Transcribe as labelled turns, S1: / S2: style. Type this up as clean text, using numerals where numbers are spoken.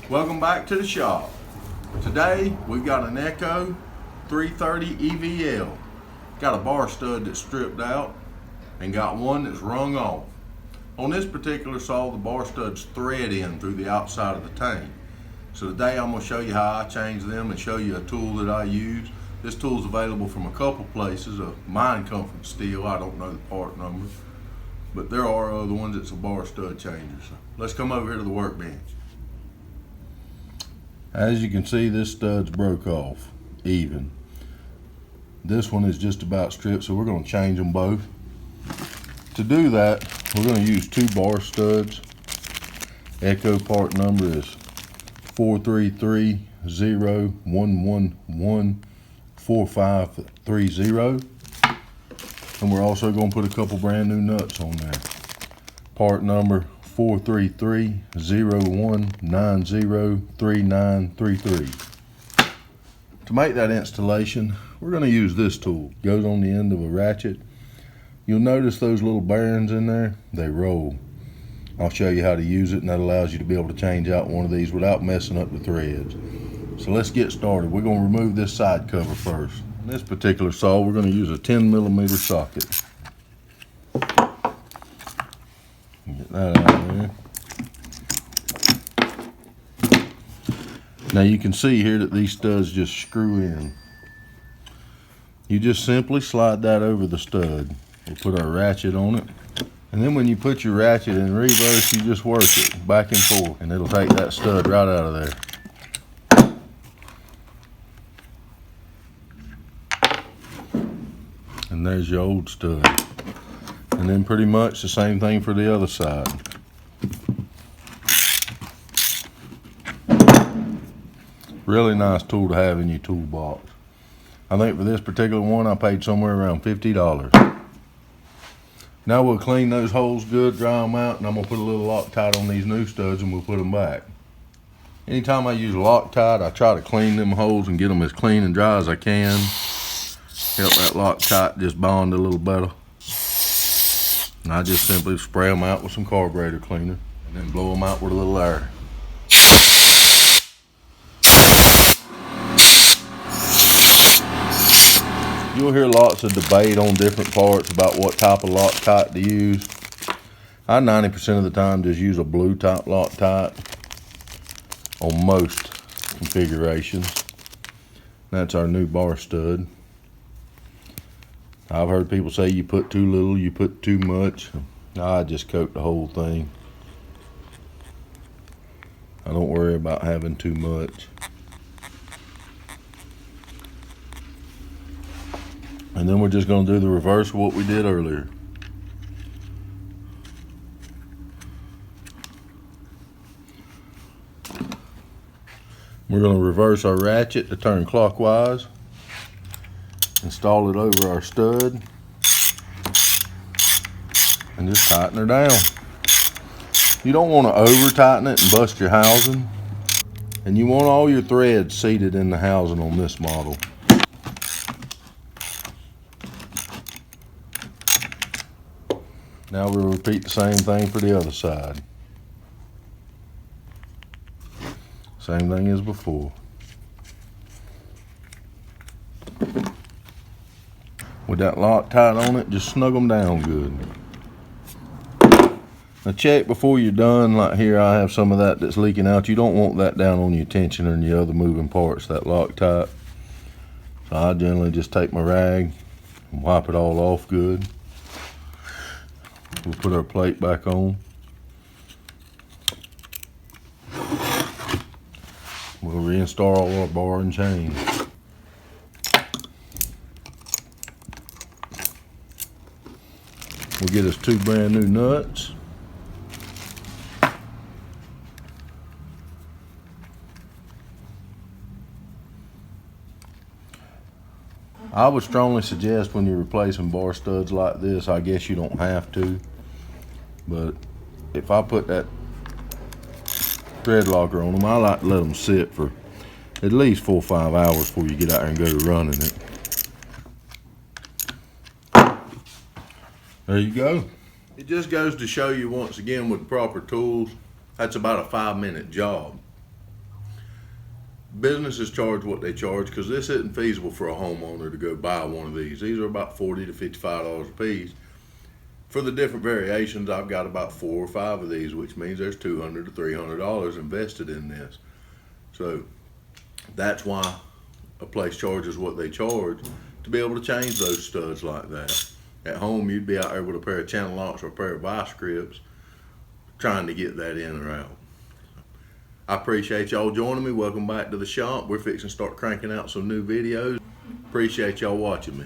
S1: Welcome back to the shop. Today we've got an Echo 330 EVL. Got a bar stud that's stripped out and got one that's wrung off. On this particular saw, the bar stud's thread in through the outside of the tank. So today I'm going to show you how I change them and show you a tool that I use. This tool's available from a couple places. Mine come from Steel. I don't know the part number, but there are other ones that's a bar stud changer. So let's come over here to the workbench. As you can see, this stud's broke off even. This one is just about stripped, so we're going to change them both. To do that, we're going to use two bar studs. Echo part number is 43301114530, and we're also going to put a couple brand new nuts on there. Part number 43301903933. To make that installation, we're going to use this tool. It goes on the end of a ratchet. You'll notice those little bearings in there, they roll. I'll show you how to use it, and that allows you to be able to change out one of these without messing up the threads. So let's get started. We're going to remove this side cover first. In this particular saw, we're going to use a 10mm socket. Get that out of there. Now you can see here that these studs just screw in. You just simply slide that over the stud. We'll put our ratchet on it. And then when you put your ratchet in reverse, you just work it back and forth, and it'll take that stud right out of there. And there's your old stud. And then pretty much the same thing for the other side. Really nice tool to have in your toolbox. I think for this particular one I paid somewhere around $50. Now we'll clean those holes good, dry them out, and I'm going to put a little Loctite on these new studs and we'll put them back. Anytime I use Loctite, I try to clean them holes and get them as clean and dry as I can. Help that Loctite just bond a little better. And I just simply spray them out with some carburetor cleaner and then blow them out with a little air. You'll hear lots of debate on different parts about what type of Loctite to use. I 90% of the time just use a blue type Loctite on most configurations. That's our new bar stud. I've heard people say you put too little, you put too much. I just coat the whole thing. I don't worry about having too much. And then we're just going to do the reverse of what we did earlier. We're going to reverse our ratchet to turn clockwise. Install it over our stud. And just tighten her down. You don't want to over tighten it and bust your housing. And you want all your threads seated in the housing on this model. Now we'll repeat the same thing for the other side. Same thing as before. With that Loctite on it, just snug them down good. Now check before you're done. Like here, I have some of that that's leaking out. You don't want that down on your tensioner and your other moving parts, that Loctite. So I generally just take my rag and wipe it all off good. We'll put our plate back on. We'll reinstall all our bar and chain. We'll get us two brand new nuts. I would strongly suggest when you're replacing bar studs like this, I guess you don't have to, but if I put that thread locker on them, I like to let them sit for at least 4 or 5 hours before you get out there and go to running it. There you go. It just goes to show you once again with proper tools, that's about a 5-minute job. businesses charge what they charge because this isn't feasible for a homeowner to go buy one of these. These are about $40 to $55 a piece. For the different variations, I've got about 4 or 5 of these, which means there's $200 to $300 invested in this. So that's why a place charges what they charge, to be able to change those studs like that. At home, you'd be out there with a pair of channel locks or a pair of vice grips trying to get that in or out. I appreciate y'all joining me. Welcome back to the shop. We're fixing to start cranking out some new videos. Appreciate y'all watching me.